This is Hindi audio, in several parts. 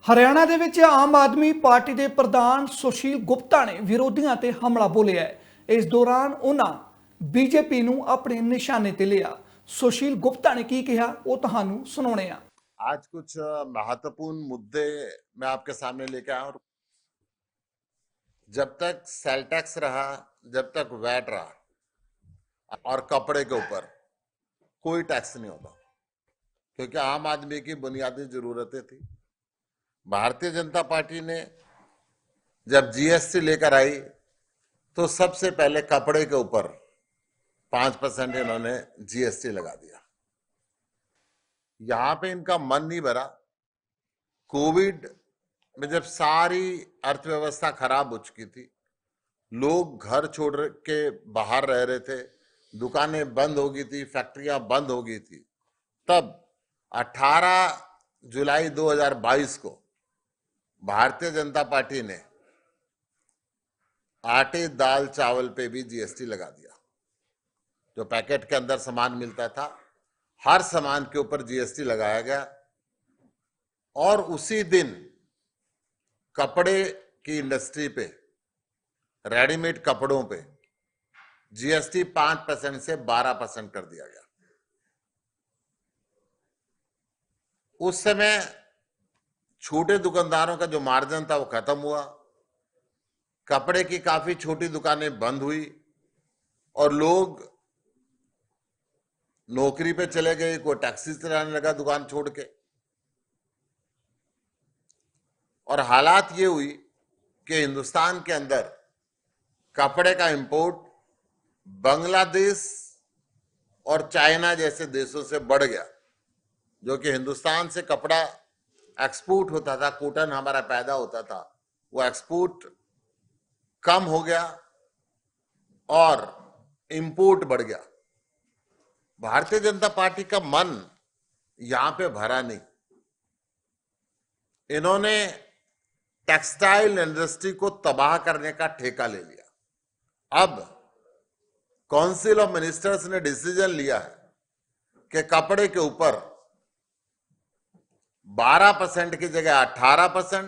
ਹਰਿਆਣਾ ਦੇ ਵਿੱਚ ਆਮ ਆਦਮੀ ਪਾਰਟੀ ਦੇ ਪ੍ਰਧਾਨ ਸੁਸ਼ੀਲ ਗੁਪਤਾ ਨੇ ਵਿਰੋਧੀਆਂ ਤੇ ਹਮਲਾ ਬੋਲਿਆ ਹੈ। ਇਸ ਦੌਰਾਨ ਉਹਨਾਂ ਬੀਜੇਪੀ ਨੂੰ ਆਪਣੇ ਨਿਸ਼ਾਨੇ ਤੇ ਲਿਆ। ਸੁਸ਼ੀਲ ਗੁप्ता ने की कहा वो ਤੁਹਾਨੂੰ ਸੁਣਾਉਣੇ ਆ। आज कुछ महत्वपूर्ण मुद्दे मैं आपके सामने लेके आया हूं। जब तक सेल टैक्स रहा, जब तक वैट रहा और कपड़े के ऊपर कोई टैक्स नहीं होता, क्योंकि आम आदमी की बुनियादी जरूरतें थी। भारतीय जनता पार्टी ने जब जीएसटी लेकर आई तो सबसे पहले कपड़े के ऊपर 5% इन्होंने जीएसटी लगा दिया। यहां पे इनका मन नहीं भरा। कोविड में जब सारी अर्थव्यवस्था खराब हो चुकी थी, लोग घर छोड़ के बाहर रह रहे थे, दुकानें बंद हो गई थी, फैक्ट्रियां बंद हो गई थी, तब 18 जुलाई 2022 को भारतीय जनता पार्टी ने आटे, दाल, चावल पे भी जीएसटी लगा दिया। जो पैकेट के अंदर सामान मिलता था, हर सामान के ऊपर जीएसटी लगाया गया। और उसी दिन कपड़े की इंडस्ट्री पे, रेडीमेड कपड़ों पे जीएसटी 5% से 12% कर दिया गया। उस समय छोटे दुकानदारों का जो मार्जिन था वो खत्म हुआ। कपड़े की काफी छोटी दुकानें बंद हुई और लोग नौकरी पे चले गए, कोई टैक्सी चलाने लगा दुकान छोड़ के। और हालात ये हुई कि हिंदुस्तान के अंदर कपड़े का इंपोर्ट बांग्लादेश और चाइना जैसे देशों से बढ़ गया। जो कि हिंदुस्तान से कपड़ा एक्सपोर्ट होता था, कॉटन हमारा पैदा होता था, वो एक्सपोर्ट कम हो गया और इंपोर्ट बढ़ गया। भारतीय जनता पार्टी का मन यहां पे भरा नहीं। इन्होंने टेक्सटाइल इंडस्ट्री को तबाह करने का ठेका ले लिया। अब काउंसिल ऑफ मिनिस्टर्स ने डिसीजन लिया है कि कपड़े के ऊपर 12% की जगह 18%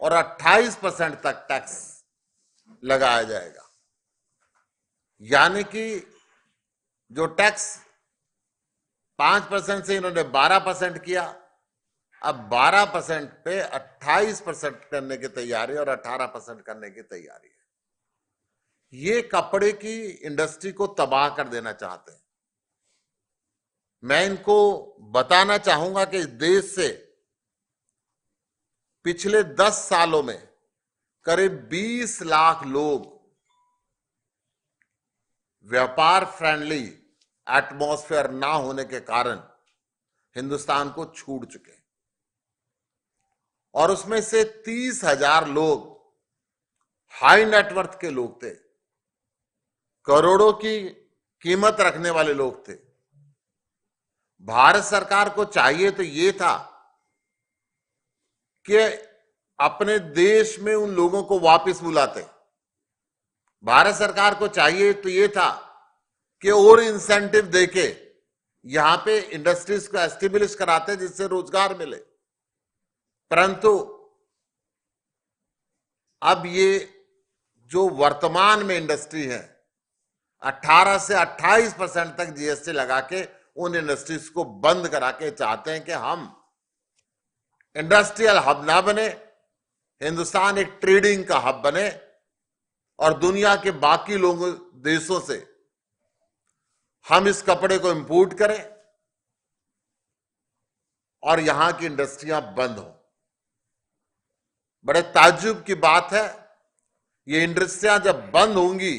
और 28% तक टैक्स लगाया जाएगा। यानी कि जो टैक्स 5% से इन्होंने 12% किया, अब 12% पे 28% करने की तैयारी और 18% करने की तैयारी है। ये कपड़े की इंडस्ट्री को तबाह कर देना चाहते हैं। मैं इनको बताना चाहूंगा कि इस देश से पिछले 10 सालों में करीब 20 लाख लोग व्यापार फ्रेंडली एटमॉस्फेयर ना होने के कारण हिंदुस्तान को छोड़ चुके हैं। और उसमें से 30,000 लोग हाई नेटवर्थ के लोग थे, करोड़ों की कीमत रखने वाले लोग थे। भारत सरकार को चाहिए तो ये था कि अपने देश में उन लोगों को वापस बुलाते। भारत सरकार को चाहिए तो ये था कि और इंसेंटिव देके यहां पे इंडस्ट्रीज को एस्टेब्लिश कराते जिससे रोजगार मिले। परंतु अब ये जो वर्तमान में इंडस्ट्री है, 18 से 28% तक जीएसटी लगा के उन इंडस्ट्रीज को बंद करा के चाहते हैं कि हम इंडस्ट्रियल हब ना बने, हिंदुस्तान एक ट्रेडिंग का हब बने और दुनिया के बाकी लोगों देशों से हम इस कपड़े को इंपोर्ट करें और यहां की इंडस्ट्रियां बंद हो। बड़े ताज्जुब की बात है, ये इंडस्ट्रियां जब बंद होंगी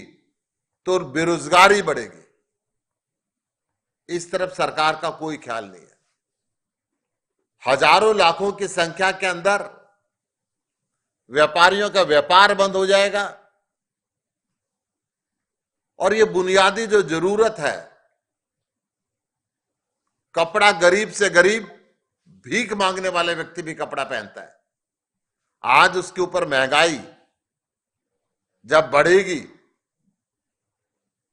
तो बेरोजगारी बढ़ेगी। इस तरफ सरकार का कोई ख्याल नहीं है। हजारों लाखों की संख्या के अंदर व्यापारियों का व्यापार बंद हो जाएगा और ये बुनियादी जो जरूरत है, कपड़ा, गरीब से गरीब भीख मांगने वाले व्यक्ति भी कपड़ा पहनता है। आज उसके ऊपर महंगाई जब बढ़ेगी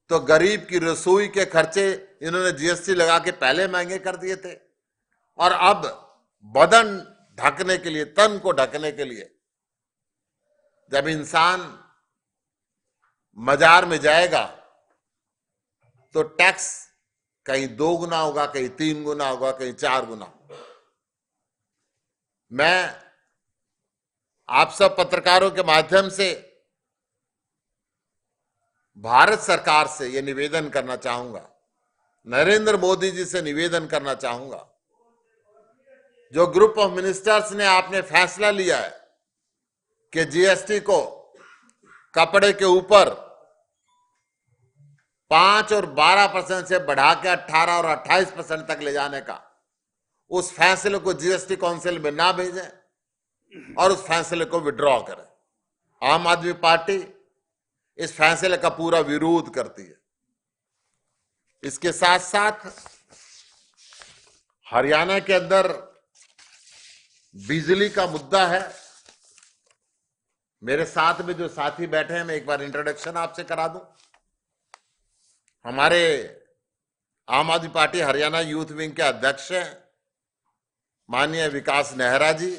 तो गरीब की रसोई के खर्चे इन्होंने जीएसटी लगा के पहले महंगे कर दिए थे और अब बदन ढकने के लिए, तन को ढकने के लिए, जब इंसान मजार में जाएगा तो टैक्स कहीं 2 गुना होगा, कहीं 3 गुना होगा, कहीं 4 गुना। मैं आप सब पत्रकारों के माध्यम से भारत सरकार से यह निवेदन करना चाहूंगा, नरेंद्र मोदी जी से निवेदन करना चाहूंगा, जो ग्रुप ऑफ मिनिस्टर्स ने आपने फैसला लिया है कि जीएसटी को कपड़े के ऊपर 5 और 12% से बढ़ा के 18 और 28% तक ले जाने का, उस फैसले को जीएसटी काउंसिल में ना भेजें और उस फैसले को विड्रॉ करें। आम आदमी पार्टी इस फैसले का पूरा विरोध करती है। इसके साथ साथ हरियाणा के अंदर बिजली का मुद्दा है। मेरे साथ में जो साथी बैठे हैं, मैं एक बार इंट्रोडक्शन आपसे करा दूं। हमारे आम आदमी पार्टी हरियाणा यूथ विंग के अध्यक्ष हैं माननीय विकास नेहरा जी।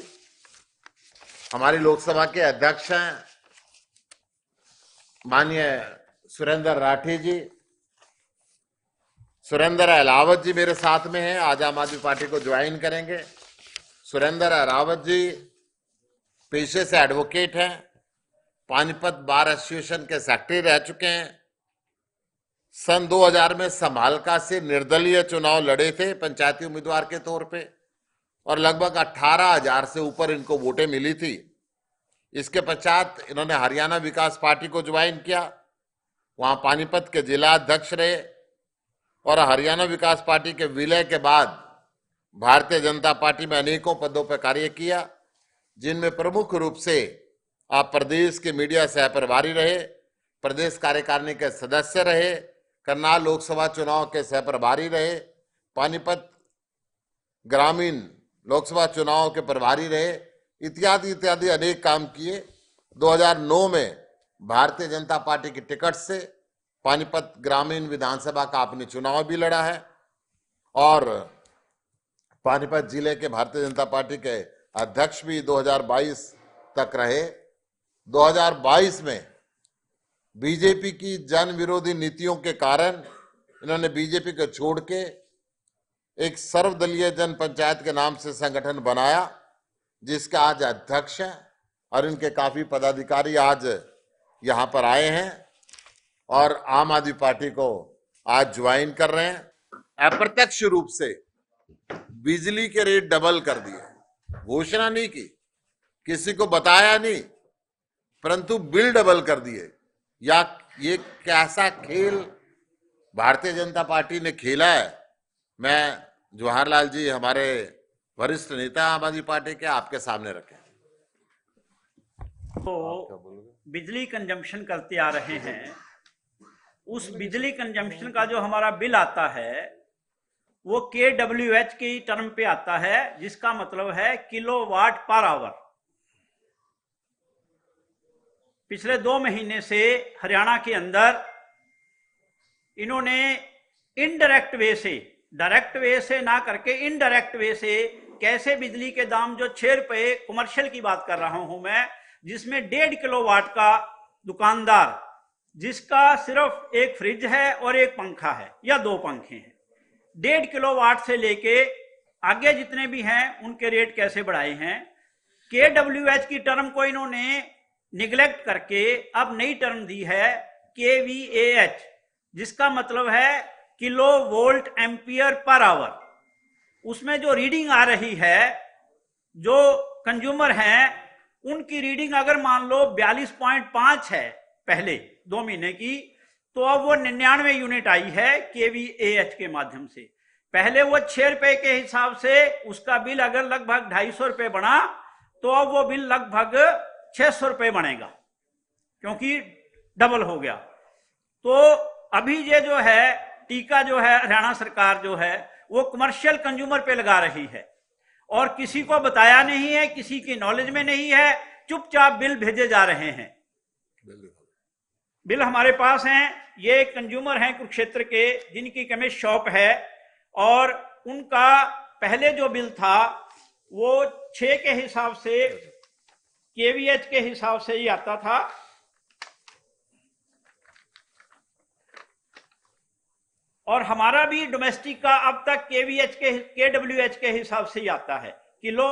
हमारी लोकसभा के अध्यक्ष हैं माननीय सुरेंद्र राठी जी। सुरेंद्र अहलावत जी मेरे साथ में हैं, आज आम आदमी पार्टी को ज्वाइन करेंगे। सुरेंद्र अहलावत जी पेशे से एडवोकेट हैं, पानीपत बार एसोसिएशन के सेक्रेटरी रह चुके हैं। सन 2000 में समालका से निर्दलीय चुनाव लड़े थे पंचायती उम्मीदवार के तौर पे, और लगभग 18,000 से ऊपर इनको वोटें मिली थी। इसके पश्चात इन्होंने हरियाणा विकास पार्टी को ज्वाइन किया, वहां पानीपत के जिला अध्यक्ष रहे, और हरियाणा विकास पार्टी के विलय के बाद भारतीय जनता पार्टी में अनेकों पदों पर कार्य किया, जिनमें प्रमुख रूप से आप प्रदेश के मीडिया सह प्रभारी रहे, प्रदेश कार्यकारिणी के सदस्य रहे, करनाल लोकसभा चुनाव के सह प्रभारी रहे, पानीपत ग्रामीण लोकसभा चुनाव के प्रभारी रहे, इत्यादि इत्यादि अनेक काम किए। 2009 में भारतीय जनता पार्टी की टिकट से पानीपत ग्रामीण विधानसभा का आपने चुनाव भी लड़ा है, और पानीपत जिले के भारतीय जनता पार्टी के अध्यक्ष भी 2022 तक रहे। 2022 में बीजेपी की जन विरोधी नीतियों के कारण इन्होंने बीजेपी को छोड़ के एक सर्वदलीय जन पंचायत के नाम से संगठन बनाया, जिसका आज अध्यक्ष है, और इनके काफी पदाधिकारी आज यहां पर आए हैं और आम आदमी पार्टी को आज ज्वाइन कर रहे हैं। अप्रत्यक्ष रूप से बिजली के रेट डबल कर दिए, घोषणा नहीं की, किसी को बताया नहीं, परंतु बिल डबल कर दिए। या ये कैसा खेल भारतीय जनता पार्टी ने खेला है। मैं जवाहरलाल जी हमारे वरिष्ठ नेता आम आदमी पार्टी के आपके सामने रखे। तो बिजली कंजम्पशन करते आ रहे हैं, उस बिजली कंजम्पशन का जो हमारा बिल आता है वो KWH की टर्म पे आता है, जिसका मतलब है किलोवाट पर आवर। पिछले 2 महीने से हरियाणा के अंदर इन्होंने इनडायरेक्ट वे से, डायरेक्ट वे से ना करके इनडायरेक्ट वे से कैसे बिजली के दाम जो 6 रुपए कमर्शियल की बात कर रहा हूं मैं, जिसमें 1.5 किलोवाट का दुकानदार जिसका सिर्फ एक फ्रिज है और एक पंखा है या 2 पंखे हैं, 1.5 किलोवाट से लेके आगे जितने भी हैं उनके रेट कैसे बढ़ाए हैं। KWH की टर्म को इन्होंने निगलेक्ट करके अब नई टर्म दी है KVAH, जिसका मतलब है kilo volt ampere per hour. उसमें जो रीडिंग आ रही है, जो कंज्यूमर हैं उनकी रीडिंग अगर मान लो 42.5 है पहले 2 महीने की, तो अब वो 99 यूनिट आई है KVAH के माध्यम से। पहले वो 6 रुपए के हिसाब से उसका बिल अगर लगभग 250 रुपए बना, तो अब वो बिल लगभग 600 रुपए बनेगा, क्योंकि डबल हो गया। तो अभी ये जो है टीका जो है हरियाणा सरकार जो है वो कमर्शियल कंज्यूमर पे लगा रही है, और किसी को बताया नहीं है, किसी की नॉलेज में नहीं है, चुपचाप बिल भेजे जा रहे हैं। बिल हमारे पास हैं, ये कंज्यूमर हैं कुरुक्षेत्र के, जिनकी केमिस्ट शॉप है, और उनका पहले जो बिल था वो 6 के हिसाब से केवीएच के हिसाब से ही आता था। और हमारा भी डोमेस्टिक का अब तक केडब्ल्यूएच के हिसाब से ही आता है, किलो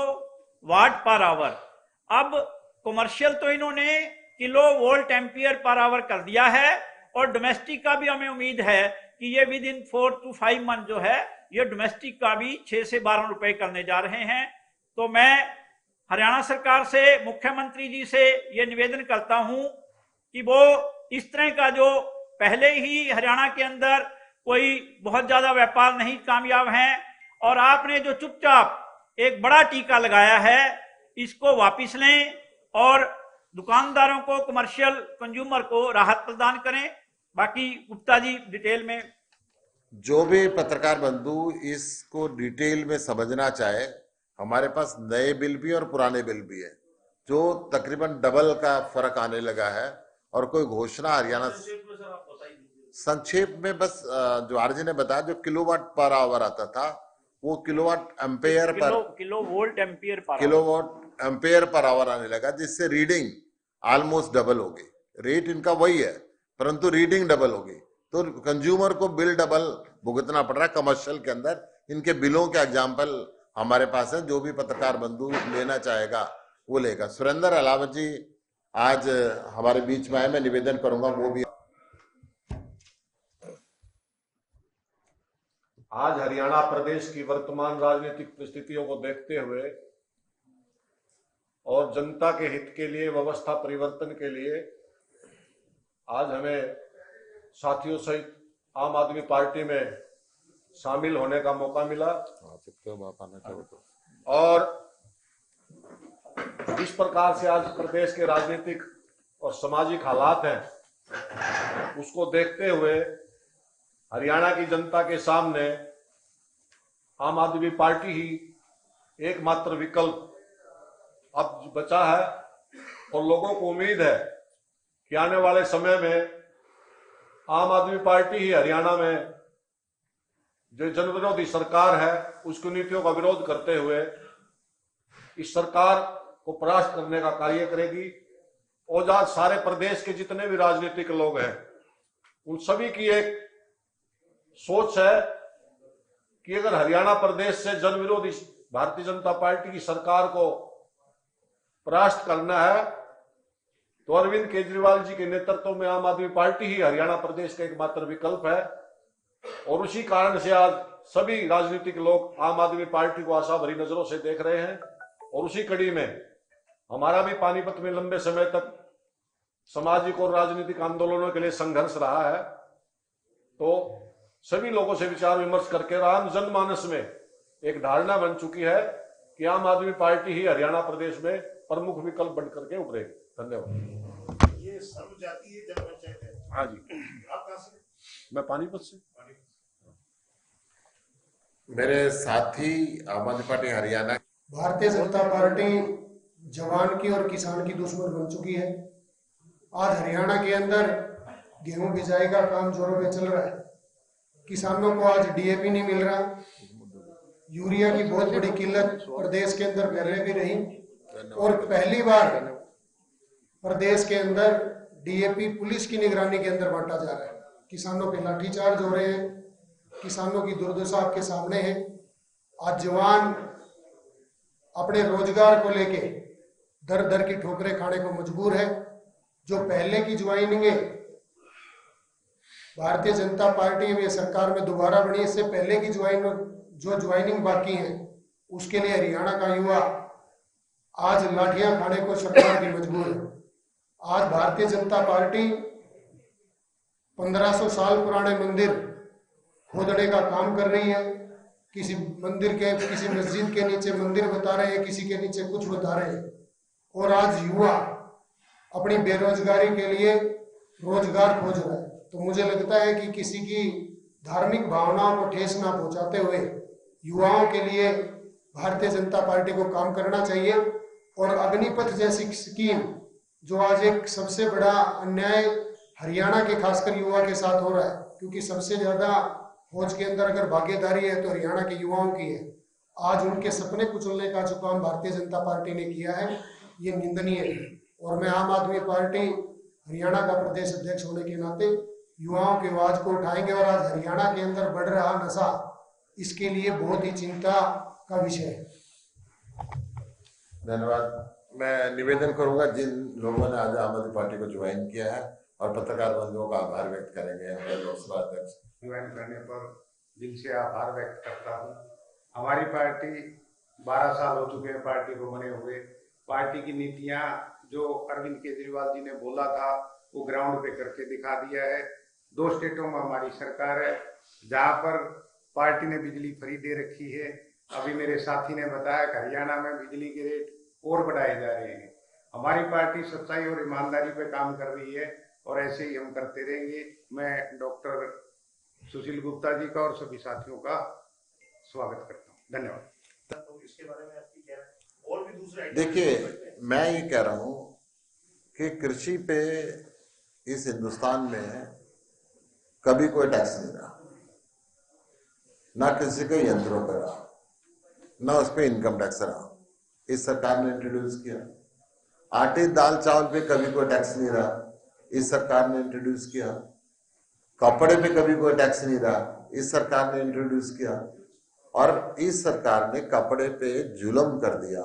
वाट पर आवर। अब कमर्शियल तो इन्होंने kilo volt ampere per hour कर दिया है, और डोमेस्टिक का भी हमें उम्मीद है कि ये विद इन 4 to 5 मंथ जो है ये डोमेस्टिक का भी 6 से 12 रुपए करने जा रहे हैं। तो मैं हरियाणा सरकार से, मुख्यमंत्री जी से ये निवेदन करता हूं कि वो इस तरह का, जो पहले ही हरियाणा के अंदर कोई बहुत ज्यादा व्यापार नहीं कामयाब हैं, और आपने जो चुपचाप एक बड़ा टीका लगाया है, इसको वापस लें और दुकानदारों को, कमर्शियल कंज्यूमर को राहत प्रदान करें। बाकी गुप्ता जी डिटेल में। जो भी पत्रकार बंधु इसको डिटेल में समझना चाहे, हमारे पास नए बिल भी और पुराने बिल भी है, जो तकरीबन डबल का फर्क आने लगा है। और कोई घोषणा हरियाणा, संक्षेप में बस जो आरजी ने बताया, जो किलोवाट पर आवर आता था वो kilowatt ampere per, kilo volt ampere per, kilowatt ampere per hour आने लगा, जिससे रीडिंग ऑलमोस्ट डबल हो गई। रेट इनका वही है परंतु रीडिंग डबल हो गई, तो कंज्यूमर को बिल डबल भुगतना पड़ रहा है। कमर्शियल के अंदर इनके बिलों के एग्जाम्पल हमारे पास है, जो भी पत्रकार बंधु लेना चाहेगा वो लेगा। सुरेंद्र अलावत जी आज हमारे बीच में आए, मैं निवेदन करूंगा वो भी। आज हरियाणा प्रदेश की वर्तमान राजनीतिक परिस्थितियों को देखते हुए और जनता के हित के लिए, व्यवस्था परिवर्तन के लिए आज हमें साथियों सहित आम आदमी पार्टी में शामिल होने का मौका मिला। और जिस प्रकार से आज प्रदेश के राजनीतिक और सामाजिक हालात हैं, उसको देखते हुए हरियाणा की जनता के सामने आम आदमी पार्टी ही एकमात्र विकल्प अब बचा है। और लोगों को उम्मीद है कि आने वाले समय में आम आदमी पार्टी ही हरियाणा में जो जनविरोधी सरकार है उसकी नीतियों का विरोध करते हुए इस सरकार को परास्त करने का कार्य करेगी। और आज सारे प्रदेश के जितने भी राजनीतिक लोग हैं, उन सभी की एक सोच है कि अगर हरियाणा प्रदेश से जनविरोधी भारतीय जनता पार्टी की सरकार को परास्त करना है तो अरविंद केजरीवाल जी के नेतृत्व में आम आदमी पार्टी ही हरियाणा प्रदेश का एकमात्र विकल्प है। और उसी कारण से आज सभी राजनीतिक लोग आम आदमी पार्टी को आशा भरी नजरों से देख रहे हैं। और उसी कड़ी में हमारा भी पानीपत में लंबे समय तक सामाजिक और राजनीतिक आंदोलनों के लिए संघर्ष रहा है। तो सभी लोगों से विचार विमर्श करके आम जनमानस में एक धारणा बन चुकी है कि आम आदमी पार्टी ही हरियाणा प्रदेश में प्रमुख विकल्प बनकर के उभरेगी। धन्यवाद। ये सर्वजातीय जनपंचायत है। हाँ जी। आप कहाँ से? मैं पानीपत से। मेरे साथी आम आदमी पार्टी हरियाणा, भारतीय जनता पार्टी जवान की और किसान की दुश्मन बन चुकी है। आज हरियाणा के अंदर गेहूं बिजाई का काम जोरों पे चल रहा है। किसानों को आज डीएपी नहीं मिल रहा, यूरिया की बहुत बड़ी किल्लत प्रदेश के अंदर पहले भी रही, और पहली बार प्रदेश के अंदर डीएपी पुलिस की निगरानी के अंदर बांटा जा रहा है। किसानों पे लाठीचार्ज हो रहे हैं, किसानों की दुर्दशा आपके सामने है। आज जवान अपने रोजगार को लेके दर दर की ठोकरें खाने को मजबूर है। जो पहले की ज्वाइनिंग है, भारतीय जनता पार्टी में सरकार में दोबारा बनी, इससे पहले की ज्वाइनिंग बाकी है, उसके लिए हरियाणा का युवा आज लाठियां खाने को सरकार की मजबूर है। आज भारतीय जनता पार्टी 1500 साल पुराने मंदिर खोदने का काम कर रही है। किसी मंदिर के, किसी मस्जिद के नीचे मंदिर बता रहे हैं, किसी के नीचे कुछ बता रहे हैं। और आज युवा अपनी बेरोजगारी के लिए रोजगार खोज रहा है। तो मुझे लगता है कि किसी की धार्मिक भावनाओं को ठेस ना पहुंचाते हुए युवाओं के लिए भारतीय जनता पार्टी को काम करना चाहिए। और अग्निपथ जैसी स्कीम, जो आज एक सबसे बड़ा अन्याय हरियाणा के खासकर युवा के साथ हो रहा है, क्योंकि सबसे ज्यादा फौज के अंदर अगर भागीदारी है तो हरियाणा के युवाओं की है। आज उनके सपने कुचलने का जो काम भारतीय जनता पार्टी ने किया है ये निंदनीय है। और मैं आम आदमी पार्टी हरियाणा का प्रदेश अध्यक्ष होने के नाते युवाओं की आवाज को उठाएंगे। और आज हरियाणा के अंदर बढ़ रहा नशा इसके लिए बहुत ही चिंता का विषय है। धन्यवाद। मैं निवेदन करूंगा जिन लोगों ने आज आम आदमी पार्टी को ज्वाइन किया है और पत्रकार बंधुओं का आभार व्यक्त करेंगे। हमारे लोकसभा अध्यक्ष ज्वाइन करने पर दिल से आभार व्यक्त करता हूँ। हमारी पार्टी 12 साल हो चुके हैं पार्टी को बने हुए। पार्टी की नीतियां जो अरविंद केजरीवाल जी ने बोला था वो ग्राउंड पे करके दिखा दिया है। 2 स्टेटों में हमारी सरकार है जहां पर पार्टी ने बिजली फ्री दे रखी है। अभी मेरे साथी ने बताया कि हरियाणा में बिजली के रेट और बढ़ाए जा रहे हैं। हमारी पार्टी सच्चाई और ईमानदारी पे काम कर रही है और ऐसे ही हम करते रहेंगे। मैं डॉक्टर सुशील गुप्ता जी का और सभी साथियों का स्वागत करता हूँ। धन्यवाद। तो इसके बारे में आपकी क्या है? और भी दूसरे देखिए, मैं ये कह रहा हूं कि कृषि पे इस हिंदुस्तान में कभी कोई टैक्स नहीं रहा, ना किसी के यंत्रों पर रहा, ना उस पर इनकम टैक्स रहा। इस सरकार ने इंट्रोड्यूस किया। आटे दाल चावल पे कभी कोई टैक्स नहीं रहा, इस सरकार ने इंट्रोड्यूस किया। कपड़े पे कभी कोई टैक्स नहीं रहा, इस सरकार ने इंट्रोड्यूस किया। और इस सरकार ने कपड़े पे जुल्म कर दिया।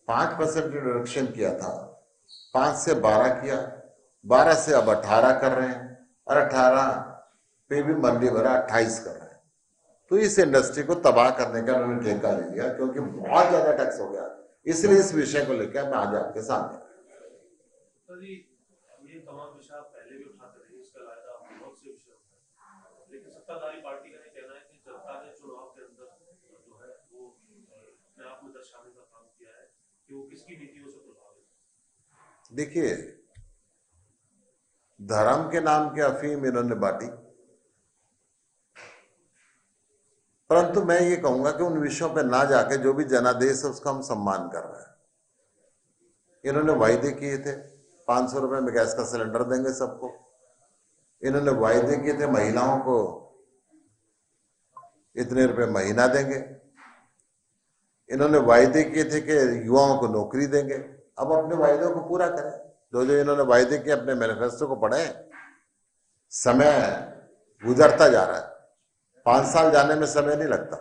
5% रिडक्शन किया था, 5 से 12 किया, 12 से अब 18 कर रहे हैं और 18 पे भी मंडी भरा 28 कर रहे हैं। तो इस इंडस्ट्री को तबाह करने का उन्होंने ठेका ले लिया क्योंकि बहुत ज्यादा टैक्स हो गया। इसलिए इस विषय को लेकर मैं आज आपके सामने। सर जी, ये तमाम विषय आप पहले भी उठाते रहे, इसका लायदा बहुत से विषय होते हैं, लेकिन सत्ताधारी पार्टी का ये कहना है कि जनता ने चुनाव के अंदर जो है वो अपने आप में दर्शाने का काम किया है कि वो किसकी नीतियों से प्रभावित। देखिए, धर्म के नाम की अफीम इन्होंने बांटी, परंतु मैं ये कहूंगा कि उन विषयों पे ना जाके जो भी जनादेश है उसका हम सम्मान कर रहे हैं। इन्होंने वायदे किए थे 500 रुपए में गैस का सिलेंडर देंगे सबको। इन्होंने वायदे किए थे महिलाओं को इतने रुपए महीना देंगे। इन्होंने वायदे किए थे कि युवाओं को नौकरी देंगे। अब अपने वायदों को पूरा करें। जो इन्होंने वायदे किए अपने मैनिफेस्टो को पढ़ें। समय गुजरता जा रहा है, 5 साल जाने में समय नहीं लगता।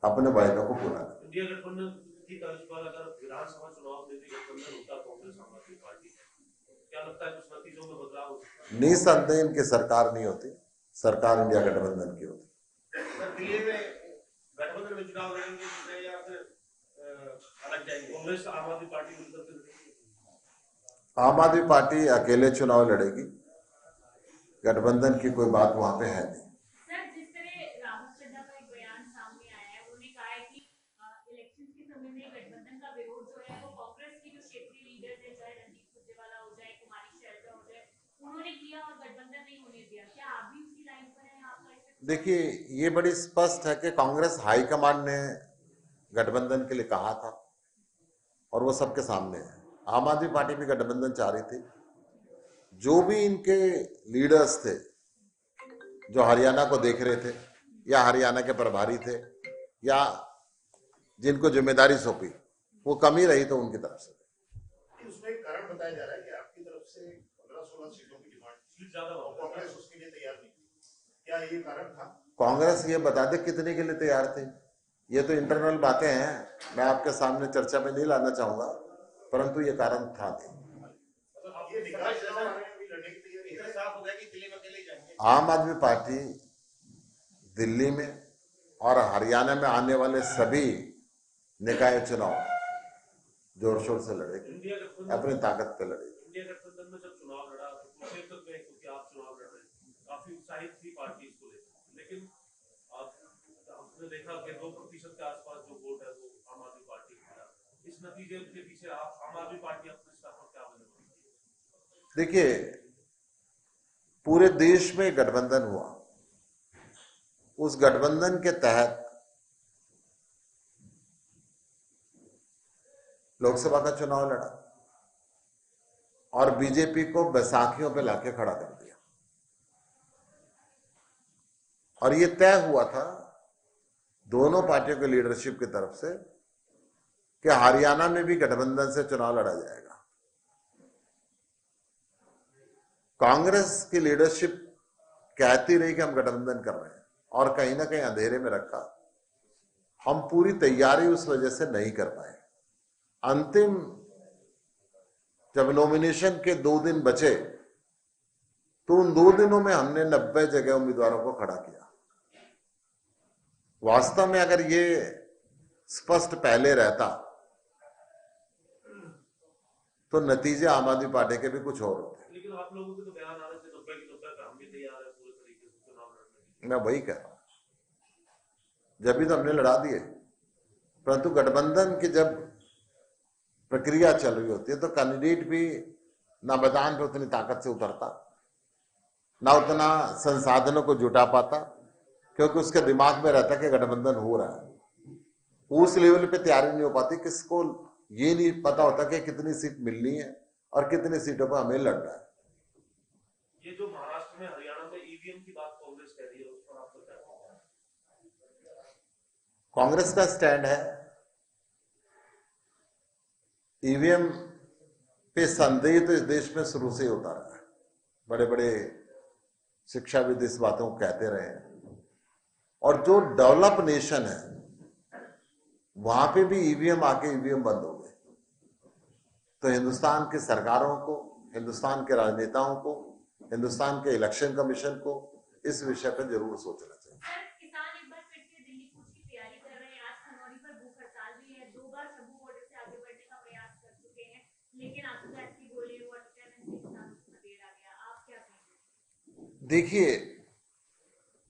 अपने वायदों को पूरा करें। इंडिया गठबंधन की तर्ज पर अगर विधानसभा चुनाव में भी गठबंधन होता कांग्रेस आम आदमी पार्टी, क्या लगता है कुछ नतीजों में बदलाव हो सकता है? निसंदेह इनकी सरकार नहीं होती, सरकार इंडिया गठबंधन की होती। दिल्ली में गठबंधन में चुनाव लड़ेंगे या फिर अलग जाएंगे? कांग्रेस आम आदमी पार्टी मिलकर के लड़ेगी? आम आदमी पार्टी अकेले चुनाव लड़ेगी, गठबंधन की कोई बात वहां पे है नहीं। सर, जिस तरह राहुल चड्ढा का एक बयान सामने आया है, उन्होंने कहा है कि इलेक्शन के समय में गठबंधन का विरोध जो है वो कांग्रेस की जो क्षेत्रीय लीडर्स है, चाहे रणदीप सुरजेवाला हो जाए, कुमारी शैलजा हो जाए, उन्होंने किया और गठबंधन नहीं होने दिया। क्या आप भी उसी लाइन पर हैं? आपका देखिए, ये बड़ी स्पष्ट है कि कांग्रेस हाईकमान ने गठबंधन के लिए कहा था और वो सबके सामने है। आम आदमी पार्टी भी गठबंधन चाह रही थी। जो भी इनके लीडर्स थे जो हरियाणा को देख रहे थे या हरियाणा के प्रभारी थे या जिनको जिम्मेदारी सौंपी, वो कमी रही तो उनकी तरफ से। उसमें एक कारण बताया जा रहा है कि आपकी तरफ से 15-16 सीटों की डिमांड ज्यादा और कांग्रेस उसके लिए तैयार नहीं। क्या ये कारण था? कांग्रेस ये बता दे कितने के लिए तैयार थे। ये तो इंटरनल बातें हैं, मैं आपके सामने चर्चा में नहीं लाना चाहूंगा, परंतु ये कारण था। ये निकाय चुनाव में भी लड़ने की तैयारी है। साफ हो गया कि दिल्ली में अकेले जाएंगे। आम आदमी पार्टी दिल्ली में और हरियाणा में आने वाले सभी निकाय चुनाव जोर शोर से लड़ेगी, अपनी ताकत पे लड़ेगी। इंडिया गठबंधन में जब चुनाव लड़ा तो कुछ क्षेत्र में, क्योंकि आप चुनाव लड़ रहे हैं, काफी उत्साहित थी पार्टी इसको लेकर, लेकिन आपने देखा कि 2% के आसपास जो वोट है वो आम आदमी पार्टी को मिला। इस नतीजे के पीछे आप आम आदमी पार्टी अपने स्तर पर क्या बने? देखिए, पूरे देश में गठबंधन हुआ, उस गठबंधन के तहत लोकसभा का चुनाव लड़ा और बीजेपी को बैसाखियों पे लाके खड़ा कर दिया। और ये तय हुआ था दोनों पार्टियों की लीडरशिप की तरफ से कि हरियाणा में भी गठबंधन से चुनाव लड़ा जाएगा। कांग्रेस की लीडरशिप कहती रही कि हम गठबंधन कर रहे हैं और कहीं ना कहीं अंधेरे में रखा। हम पूरी तैयारी उस वजह से नहीं कर पाए। अंतिम जब नॉमिनेशन के 2 दिन बचे तो उन 2 दिनों में हमने 90 जगह उम्मीदवारों को खड़ा किया। वास्तव में अगर ये स्पष्ट पहले रहता तो नतीजे आम आदमी पार्टी के भी कुछ और होते। लेकिन आप लोगों के तो बयान आ रहे थे 90 की 90 हम भी तैयार है पूरे तरीके से चुनाव लड़ने के। मैं वही कह रहा हूं, जब भी तो हमने लड़ा दिए, परंतु गठबंधन की जब प्रक्रिया चल रही होती है तो कैंडिडेट भी ना मैदान पर उतनी ताकत से उतरता, ना उतना संसाधनों को जुटा पाता, क्योंकि उसके दिमाग में रहता कि गठबंधन हो रहा है। उस लेवल पे तैयारी नहीं हो पाती, किसको ये नहीं पता होता कि कितनी सीट मिलनी है और कितनी सीटों पर हमें लड़ना है। ये जो महाराष्ट्र में हरियाणा में ईवीएम की बात कांग्रेस कह रही है, उस पर आपको क्या कहना है? कांग्रेस का स्टैंड है ईवीएम पे संदेह तो इस देश में शुरू से ही होता रहा है। बड़े बड़े शिक्षाविद इस बातों को कहते रहे हैं, और जो डेवलप नेशन है वहां पे भी ईवीएम आके ईवीएम बंद हो गए। तो हिंदुस्तान की सरकारों को, हिंदुस्तान के राजनेताओं को, हिंदुस्तान के इलेक्शन कमीशन को इस विषय पर जरूर सोचना चाहिए। किसान एक बार फिर से दिल्ली कूच की तैयारी कर रहे हैं। आज खनौरी पर भूख हड़ताल भी है। 2 बार शंभू बॉर्डर से आगे बढ़ने का प्रयास कर चुके हैं, लेकिन आंसू गैस की गोली वाटर कैनन से किसानों को खदेड़ आ गया। आप क्या कहेंगे? देखिए,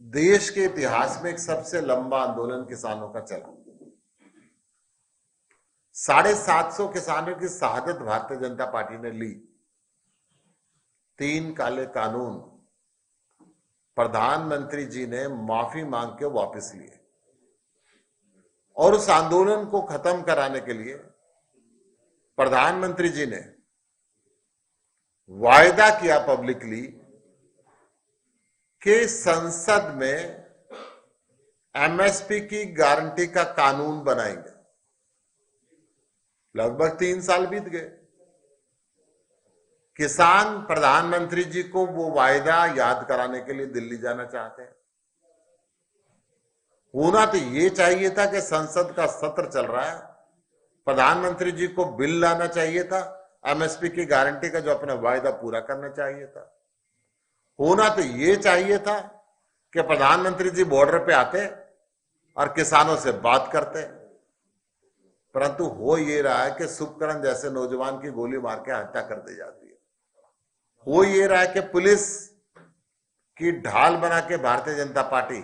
देश के इतिहास में एक सबसे लंबा आंदोलन किसानों का चला। 750 किसानों की शहादत भारतीय जनता पार्टी ने ली। 3 काले कानून प्रधानमंत्री जी ने माफी मांग के वापस लिए, और उस आंदोलन को खत्म कराने के लिए प्रधानमंत्री जी ने वायदा किया पब्लिकली कि संसद में एमएसपी की गारंटी का कानून बनाएंगे। लगभग 3 साल बीत गए। किसान प्रधानमंत्री जी को वो वायदा याद कराने के लिए दिल्ली जाना चाहते हैं। होना तो ये चाहिए था कि संसद का सत्र चल रहा है, प्रधानमंत्री जी को बिल लाना चाहिए था एमएसपी की गारंटी का, जो अपना वायदा पूरा करना चाहिए था। होना तो ये चाहिए था कि प्रधानमंत्री जी बॉर्डर पे आते और किसानों से बात करते, परंतु हो ये रहा है कि शुभकरण जैसे नौजवान की गोली मार के हत्या कर दी जाती है। हो ये रहा है कि पुलिस की ढाल बना के भारतीय जनता पार्टी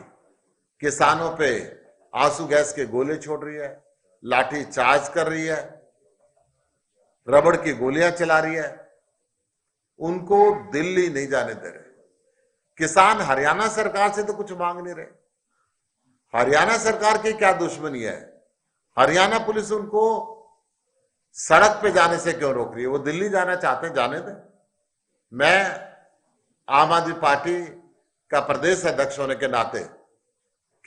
किसानों पे आंसू गैस के गोले छोड़ रही है, लाठी चार्ज कर रही है, रबड़ की गोलियां चला रही है। उनको दिल्ली नहीं जाने दे रहे। किसान हरियाणा सरकार से तो कुछ मांग नहीं रहे। हरियाणा सरकार की क्या दुश्मनी है? हरियाणा पुलिस उनको सड़क पे जाने से क्यों रोक रही है? वो दिल्ली जाना चाहते हैं, जाने दें। मैं आम आदमी पार्टी का प्रदेश अध्यक्ष होने के नाते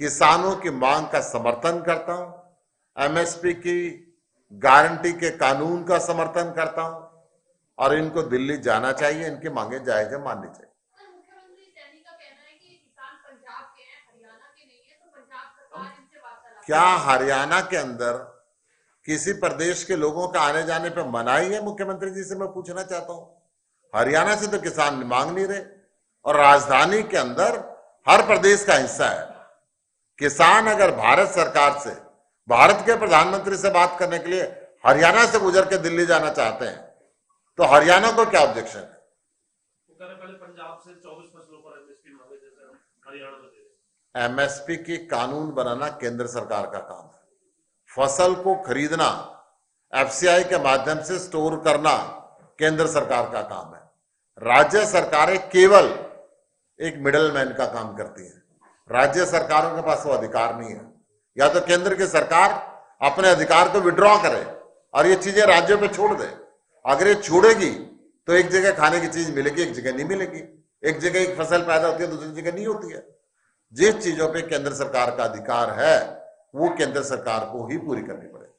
किसानों की मांग का समर्थन करता हूं, एमएसपी की गारंटी के कानून का समर्थन करता हूं, और इनको दिल्ली जाना चाहिए, इनकी मांगे जायज माननी चाहिए। मुख्यमंत्री सैनी का कहना है कि किसान पंजाब के हैं, हरियाणा के नहीं है, तो पंजाब सरकार इनसे वार्तालाप। क्या हरियाणा के अंदर किसी प्रदेश के लोगों का आने जाने पर मनाही है? मुख्यमंत्री जी से मैं पूछना चाहता हूं। हरियाणा से तो किसान मांग नहीं रहे, और राजधानी के अंदर हर प्रदेश का हिस्सा है। किसान अगर भारत सरकार से, भारत के प्रधानमंत्री से बात करने के लिए हरियाणा से गुजर के दिल्ली जाना चाहते हैं, तो हरियाणा को क्या ऑब्जेक्शन है? पहले पंजाब से 24 फसलों पर एमएसपी मांगे, जैसे हरियाणा में दे रहे। एमएसपी की कानून बनाना केंद्र सरकार का काम है। फसल को खरीदना, एफसीआई के माध्यम से स्टोर करना केंद्र सरकार का काम है। राज्य सरकारें केवल एक मिडलमैन का काम करती हैं। राज्य सरकारों के पास वो अधिकार नहीं है। या तो केंद्र की सरकार अपने अधिकार को विड्रॉ करे और ये चीजें राज्यों पे छोड़ दे। अगर ये छोड़ेगी तो एक जगह खाने की चीज मिलेगी, एक जगह नहीं मिलेगी। एक जगह एक फसल पैदा होती है, दूसरी जगह नहीं होती है। जिस चीजों पे केंद्र सरकार का अधिकार है वो केंद्र सरकार को ही पूरी करनी पड़ेगी।